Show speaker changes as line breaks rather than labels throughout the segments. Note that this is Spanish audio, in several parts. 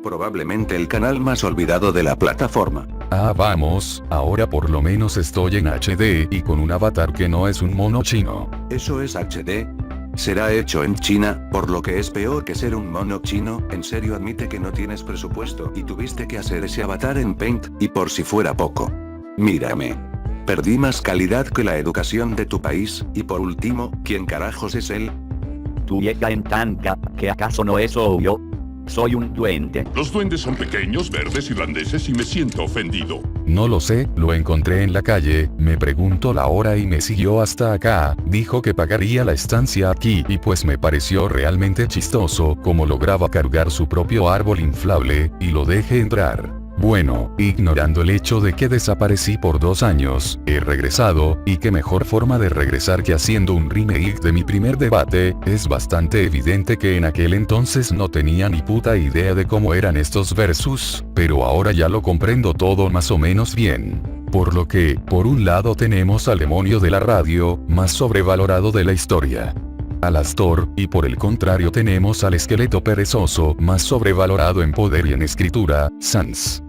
Probablemente el canal más olvidado de la plataforma.
Ah, vamos, ahora por lo menos estoy en HD y con un avatar que no es un mono chino.
¿Eso es HD? Será hecho en China, por lo que es peor que ser un mono chino. En serio, admite que no tienes presupuesto y tuviste que hacer ese avatar en Paint, y por si fuera poco. Mírame. Perdí más calidad que la educación de tu país, y por último, ¿quién carajos es él?
Tu vieja en tanga, ¿que acaso no es obvio? Soy un duende.
Los duendes son pequeños, verdes, irlandeses y me siento ofendido.
No lo sé, lo encontré en la calle, me preguntó la hora y me siguió hasta acá, dijo que pagaría la estancia aquí y pues me pareció realmente chistoso como lograba cargar su propio árbol inflable, y lo dejé entrar. Bueno, ignorando el hecho de que desaparecí por 2 años, he regresado, y qué mejor forma de regresar que haciendo un remake de mi primer debate. Es bastante evidente que en aquel entonces no tenía ni puta idea de cómo eran estos versus, pero ahora ya lo comprendo todo más o menos bien. Por lo que, por un lado tenemos al demonio de la radio, más sobrevalorado de la historia. Al Astor, y por el contrario tenemos al esqueleto perezoso, más sobrevalorado en poder y en escritura, Sans.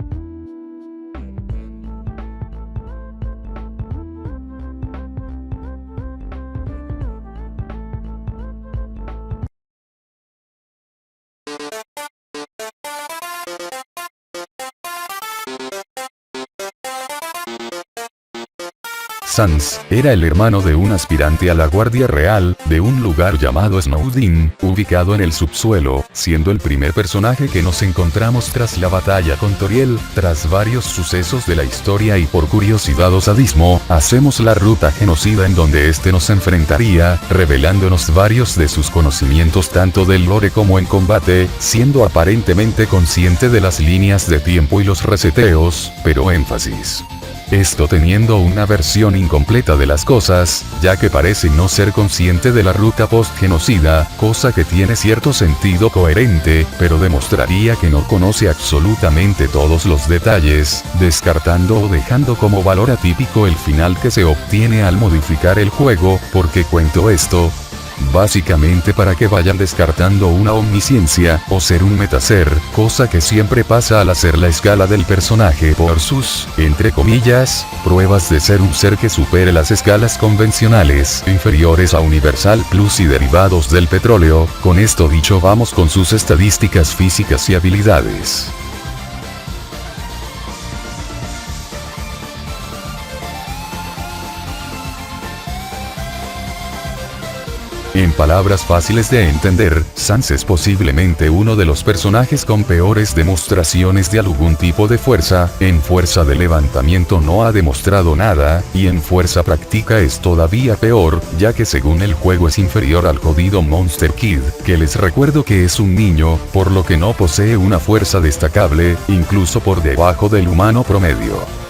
Sans era el hermano de un aspirante a la Guardia Real, de un lugar llamado Snowdin, ubicado en el subsuelo, siendo el primer personaje que nos encontramos tras la batalla con Toriel. Tras varios sucesos de la historia y por curiosidad o sadismo, hacemos la ruta genocida en donde este nos enfrentaría, revelándonos varios de sus conocimientos tanto del lore como en combate, siendo aparentemente consciente de las líneas de tiempo y los reseteos, pero énfasis. Esto teniendo una versión incompleta de las cosas, ya que parece no ser consciente de la ruta post-genocida, cosa que tiene cierto sentido coherente, pero demostraría que no conoce absolutamente todos los detalles, descartando o dejando como valor atípico el final que se obtiene al modificar el juego. ¿Por qué cuento esto? Básicamente para que vayan descartando una omnisciencia, o ser un metaser, cosa que siempre pasa al hacer la escala del personaje por sus, entre comillas, pruebas de ser un ser que supere las escalas convencionales, inferiores a Universal Plus y derivados del petróleo. Con esto dicho, vamos con sus estadísticas físicas y habilidades. En palabras fáciles de entender, Sans es posiblemente uno de los personajes con peores demostraciones de algún tipo de fuerza. En fuerza de levantamiento no ha demostrado nada, y en fuerza práctica es todavía peor, ya que según el juego es inferior al jodido Monster Kid, que les recuerdo que es un niño, por lo que no posee una fuerza destacable, incluso por debajo del humano promedio.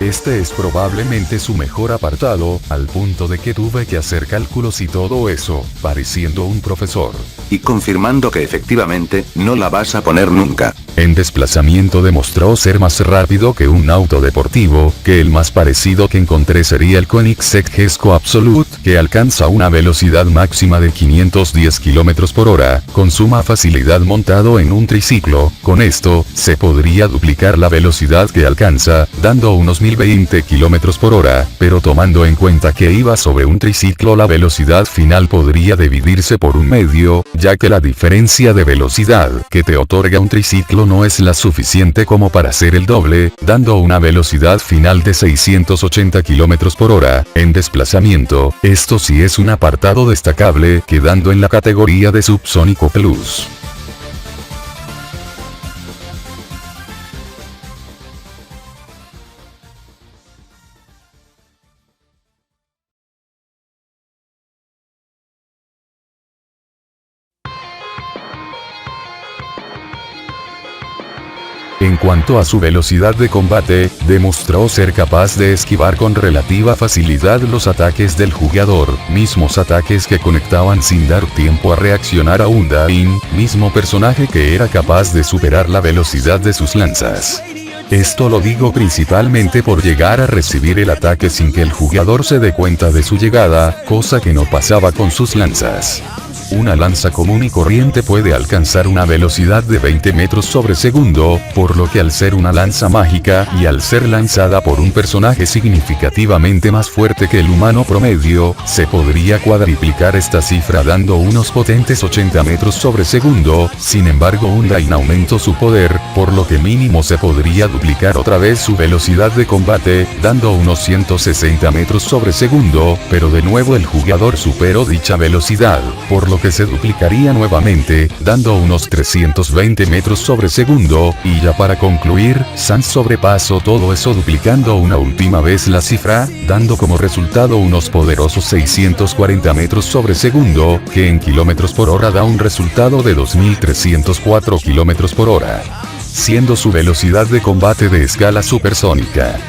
Este es probablemente su mejor apartado, al punto de que tuve que hacer cálculos y todo eso, pareciendo un profesor.
Y confirmando que efectivamente, no la vas a poner nunca.
En desplazamiento demostró ser más rápido que un auto deportivo, que el más parecido que encontré sería el Koenigsegg Gesco Absolute, que alcanza una velocidad máxima de 510 km por hora, con suma facilidad montado en un triciclo. Con esto, se podría duplicar la velocidad que alcanza, dando unos 1020 km por hora, pero tomando en cuenta que iba sobre un triciclo, la velocidad final podría dividirse por un medio, ya que la diferencia de velocidad que te otorga un triciclo no es la suficiente como para hacer el doble, dando una velocidad final de 680 km por hora, en desplazamiento. Esto sí es un apartado destacable, quedando en la categoría de Subsónico Plus. En cuanto a su velocidad de combate, demostró ser capaz de esquivar con relativa facilidad los ataques del jugador, mismos ataques que conectaban sin dar tiempo a reaccionar a Undyne, mismo personaje que era capaz de superar la velocidad de sus lanzas. Esto lo digo principalmente por llegar a recibir el ataque sin que el jugador se dé cuenta de su llegada, cosa que no pasaba con sus lanzas. Una lanza común y corriente puede alcanzar una velocidad de 20 metros sobre segundo, por lo que al ser una lanza mágica y al ser lanzada por un personaje significativamente más fuerte que el humano promedio, se podría cuadriplicar esta cifra dando unos potentes 80 metros sobre segundo. Sin embargo, Undyne aumentó su poder, por lo que mínimo se podría duplicar otra vez su velocidad de combate, dando unos 160 metros sobre segundo, pero de nuevo el jugador superó dicha velocidad, por lo que se duplicaría nuevamente, dando unos 320 metros sobre segundo, y ya para concluir, Sans sobrepasó todo eso duplicando una última vez la cifra, dando como resultado unos poderosos 640 metros sobre segundo, que en kilómetros por hora da un resultado de 2304 kilómetros por hora, siendo su velocidad de combate de escala supersónica.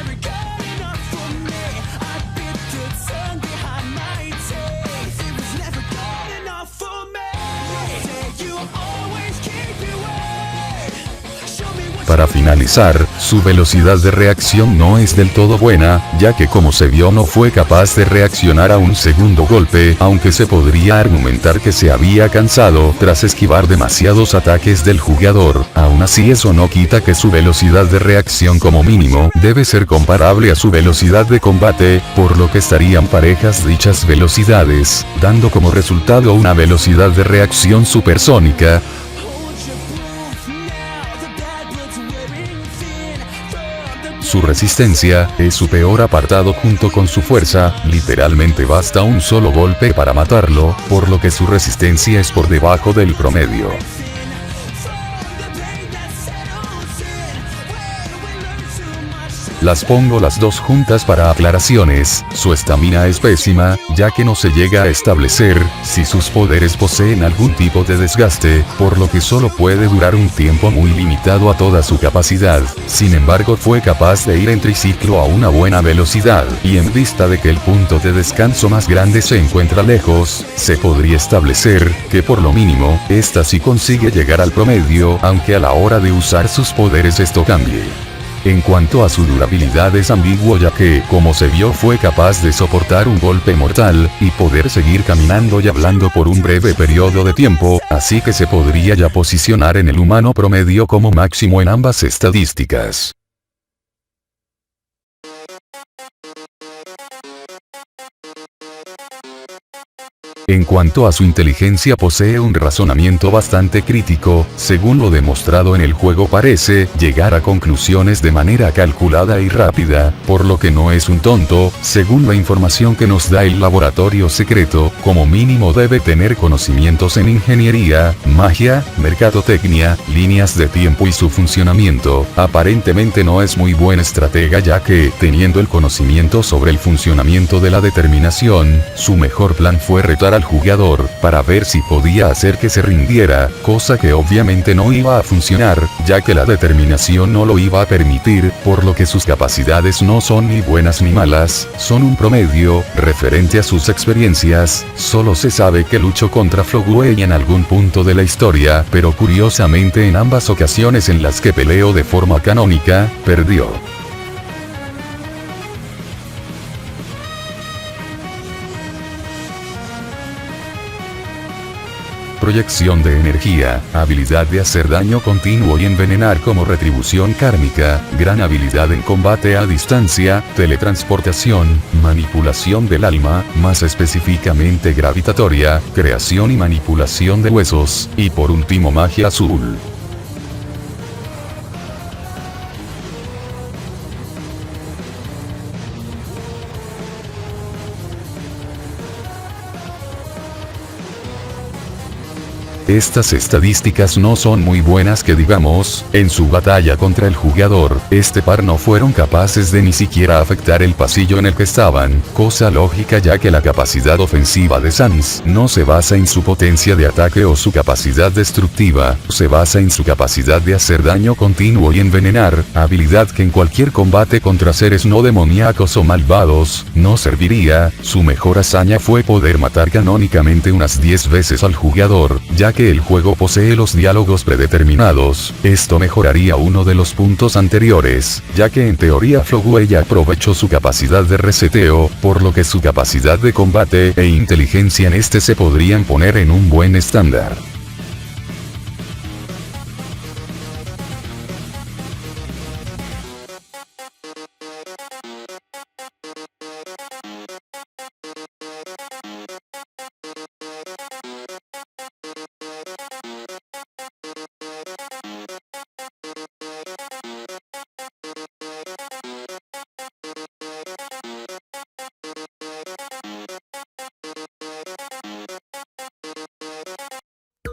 Para finalizar, su velocidad de reacción no es del todo buena, ya que como se vio no fue capaz de reaccionar a un segundo golpe, aunque se podría argumentar que se había cansado tras esquivar demasiados ataques del jugador. Aún así, eso no quita que su velocidad de reacción como mínimo debe ser comparable a su velocidad de combate, por lo que estarían parejas dichas velocidades, dando como resultado una velocidad de reacción supersónica. Su resistencia es su peor apartado junto con su fuerza, literalmente basta un solo golpe para matarlo, por lo que su resistencia es por debajo del promedio. Las pongo las dos juntas para aclaraciones. Su estamina es pésima, ya que no se llega a establecer si sus poderes poseen algún tipo de desgaste, por lo que solo puede durar un tiempo muy limitado a toda su capacidad. Sin embargo, fue capaz de ir en triciclo a una buena velocidad, y en vista de que el punto de descanso más grande se encuentra lejos, se podría establecer que por lo mínimo, esta sí consigue llegar al promedio, aunque a la hora de usar sus poderes esto cambie. En cuanto a su durabilidad es ambiguo, ya que, como se vio, fue capaz de soportar un golpe mortal, y poder seguir caminando y hablando por un breve periodo de tiempo, así que se podría ya posicionar en el humano promedio como máximo en ambas estadísticas. En cuanto a su inteligencia, posee un razonamiento bastante crítico, según lo demostrado en el juego parece llegar a conclusiones de manera calculada y rápida, por lo que no es un tonto. Según la información que nos da el laboratorio secreto, como mínimo debe tener conocimientos en ingeniería, magia, mercadotecnia, líneas de tiempo y su funcionamiento. Aparentemente no es muy buen estratega, ya que, teniendo el conocimiento sobre el funcionamiento de la determinación, su mejor plan fue retar al jugador, para ver si podía hacer que se rindiera, cosa que obviamente no iba a funcionar, ya que la determinación no lo iba a permitir, por lo que sus capacidades no son ni buenas ni malas, son un promedio. Referente a sus experiencias, solo se sabe que luchó contra Flogway en algún punto de la historia, pero curiosamente en ambas ocasiones en las que peleó de forma canónica, perdió. Proyección de energía, habilidad de hacer daño continuo y envenenar como retribución kármica, gran habilidad en combate a distancia, teletransportación, manipulación del alma, más específicamente gravitatoria, creación y manipulación de huesos, y por último magia azul. Estas estadísticas no son muy buenas que digamos. En su batalla contra el jugador, este par no fueron capaces de ni siquiera afectar el pasillo en el que estaban, cosa lógica ya que la capacidad ofensiva de Sans no se basa en su potencia de ataque o su capacidad destructiva, se basa en su capacidad de hacer daño continuo y envenenar, habilidad que en cualquier combate contra seres no demoníacos o malvados, no serviría. Su mejor hazaña fue poder matar canónicamente unas 10 veces al jugador, ya que que el juego posee los diálogos predeterminados, esto mejoraría uno de los puntos anteriores, ya que en teoría Floguey ya aprovechó su capacidad de reseteo, por lo que su capacidad de combate e inteligencia en este se podrían poner en un buen estándar.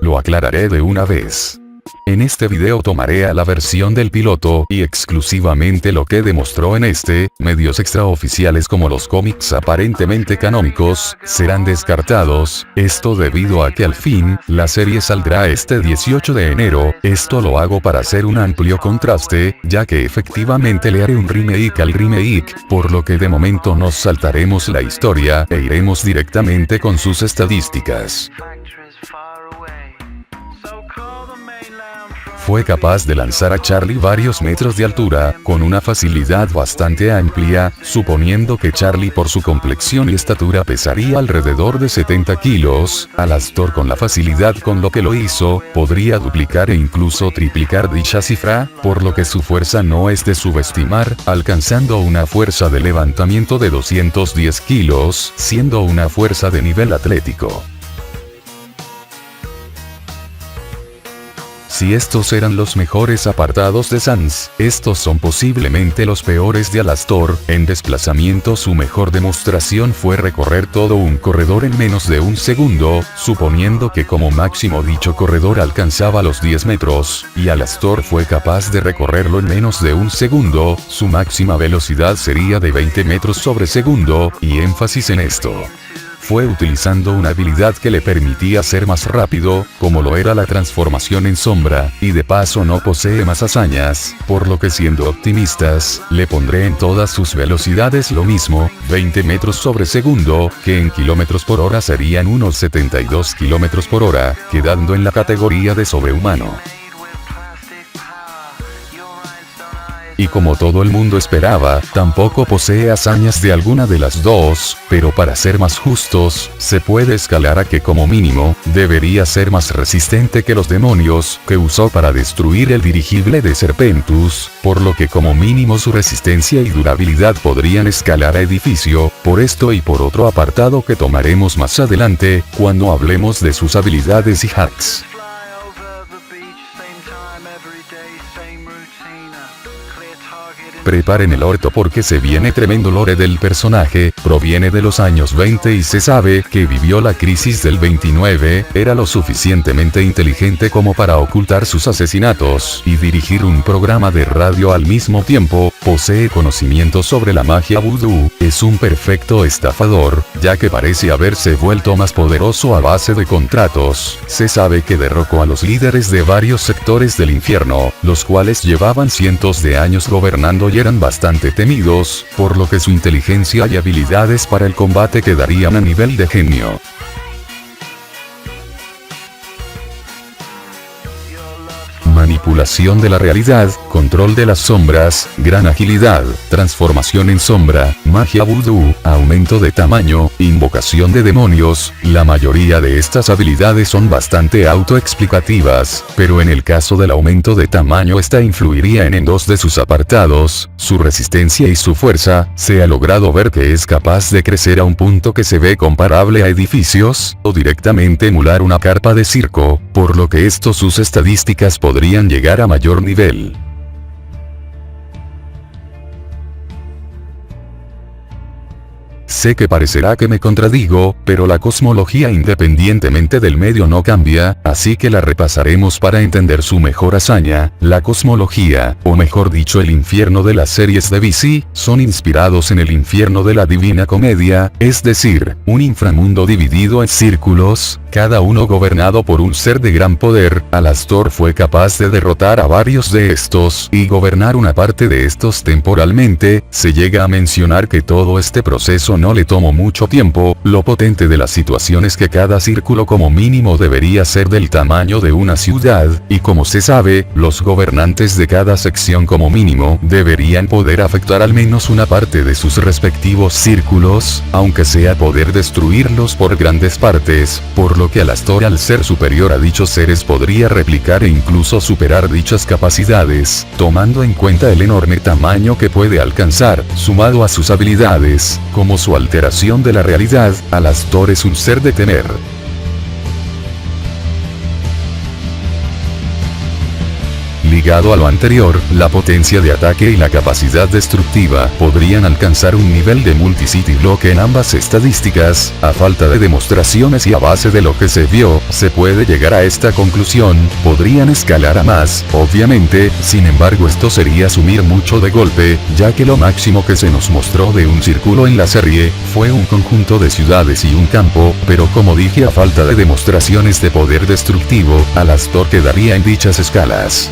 Lo aclararé de una vez. En este video tomaré a la versión del piloto y exclusivamente lo que demostró en este, medios extraoficiales como los cómics aparentemente canónicos, serán descartados, esto debido a que al fin, la serie saldrá este 18 de enero, esto lo hago para hacer un amplio contraste, ya que efectivamente le haré un remake al remake, por lo que de momento nos saltaremos la historia e iremos directamente con sus estadísticas. Fue capaz de lanzar a Charlie varios metros de altura, con una facilidad bastante amplia, suponiendo que Charlie por su complexión y estatura pesaría alrededor de 70 kilos, Alastor con la facilidad con lo que lo hizo, podría duplicar e incluso triplicar dicha cifra, por lo que su fuerza no es de subestimar, alcanzando una fuerza de levantamiento de 210 kilos, siendo una fuerza de nivel atlético. Si estos eran los mejores apartados de Sans, estos son posiblemente los peores de Alastor. En desplazamiento su mejor demostración fue recorrer todo un corredor en menos de un segundo, suponiendo que como máximo dicho corredor alcanzaba los 10 metros, y Alastor fue capaz de recorrerlo en menos de un segundo, su máxima velocidad sería de 20 metros sobre segundo, y énfasis en esto. Fue utilizando una habilidad que le permitía ser más rápido, como lo era la transformación en sombra, y de paso no posee más hazañas, por lo que siendo optimistas, le pondré en todas sus velocidades lo mismo, 20 metros sobre segundo, que en kilómetros por hora serían unos 72 kilómetros por hora, quedando en la categoría de sobrehumano. Y como todo el mundo esperaba, tampoco posee hazañas de alguna de las dos, pero para ser más justos, se puede escalar a que como mínimo, debería ser más resistente que los demonios que usó para destruir el dirigible de Serpentus, por lo que como mínimo su resistencia y durabilidad podrían escalar a edificio, por esto y por otro apartado que tomaremos más adelante, cuando hablemos de sus habilidades y hacks. Preparen el orto porque se viene tremendo lore del personaje, proviene de los años 20 y se sabe que vivió la crisis del 29, era lo suficientemente inteligente como para ocultar sus asesinatos y dirigir un programa de radio al mismo tiempo, posee conocimiento sobre la magia vudú, es un perfecto estafador, ya que parece haberse vuelto más poderoso a base de contratos, se sabe que derrocó a los líderes de varios sectores del infierno, los cuales llevaban cientos de años gobernando y eran bastante temidos, por lo que su inteligencia y habilidades para el combate quedarían a nivel de genio. Manipulación de la realidad, control de las sombras, gran agilidad, transformación en sombra, magia vudú, aumento de tamaño, invocación de demonios, la mayoría de estas habilidades son bastante autoexplicativas, pero en el caso del aumento de tamaño esta influiría en dos de sus apartados, su resistencia y su fuerza, se ha logrado ver que es capaz de crecer a un punto que se ve comparable a edificios, o directamente emular una carpa de circo, por lo que sus estadísticas podrían llegar a mayor nivel. Sé que parecerá que me contradigo, pero la cosmología independientemente del medio no cambia, así que la repasaremos para entender su mejor hazaña. La cosmología, o mejor dicho el infierno de las series de DC, son inspirados en el infierno de la Divina Comedia, es decir, un inframundo dividido en círculos, cada uno gobernado por un ser de gran poder. Alastor fue capaz de derrotar a varios de estos y gobernar una parte de estos temporalmente. Se llega a mencionar que todo este proceso no le tomó mucho tiempo. Lo potente de la situación es que cada círculo como mínimo debería ser del tamaño de una ciudad, y como se sabe, los gobernantes de cada sección como mínimo deberían poder afectar al menos una parte de sus respectivos círculos, aunque sea poder destruirlos por grandes partes, por lo que Alastor, al ser superior a dichos seres, podría replicar e incluso superar dichas capacidades, tomando en cuenta el enorme tamaño que puede alcanzar, sumado a sus habilidades, como su alteración de la realidad. Alastor es un ser de temer. Ligado a lo anterior, la potencia de ataque y la capacidad destructiva podrían alcanzar un nivel de multi-city block en ambas estadísticas. A falta de demostraciones y a base de lo que se vio, se puede llegar a esta conclusión. Podrían escalar a más, obviamente, sin embargo esto sería asumir mucho de golpe, ya que lo máximo que se nos mostró de un círculo en la serie, fue un conjunto de ciudades y un campo, pero como dije, a falta de demostraciones de poder destructivo, Alastor quedaría en dichas escalas.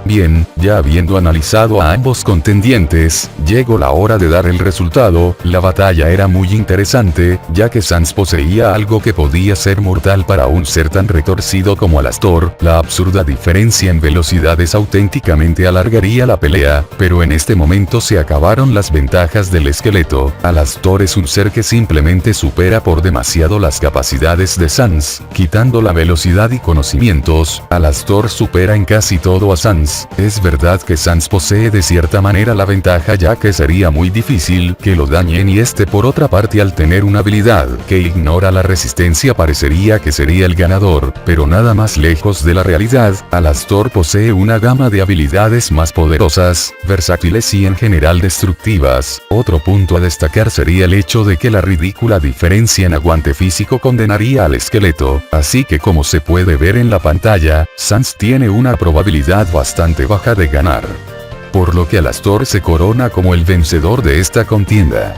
Bien, ya habiendo analizado a ambos contendientes, llegó la hora de dar el resultado. La batalla era muy interesante, ya que Sans poseía algo que podía ser mortal para un ser tan retorcido como Alastor. La absurda diferencia en velocidades auténticamente alargaría la pelea, pero en este momento se acabaron las ventajas del esqueleto. Alastor es un ser que simplemente supera por demasiado las capacidades de Sans, quitando la velocidad y conocimientos. Alastor supera en casi todo a Sans. Es verdad que Sans posee de cierta manera la ventaja, ya que sería muy difícil que lo dañen, y este por otra parte, al tener una habilidad que ignora la resistencia, parecería que sería el ganador, pero nada más lejos de la realidad. Alastor posee una gama de habilidades más poderosas, versátiles y en general destructivas. Otro punto a destacar sería el hecho de que la ridícula diferencia en aguante físico condenaría al esqueleto, así que como se puede ver en la pantalla, Sans tiene una probabilidad bastante baja de ganar, por lo que Alastor se corona como el vencedor de esta contienda.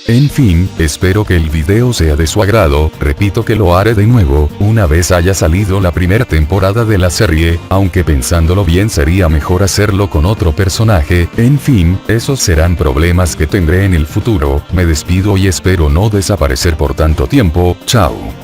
En fin, espero que el video sea de su agrado. Repito que lo haré de nuevo, una vez haya salido la primera temporada de la serie, aunque pensándolo bien sería mejor hacerlo con otro personaje. En fin, esos serán problemas que tendré en el futuro. Me despido y espero no desaparecer por tanto tiempo. Chao.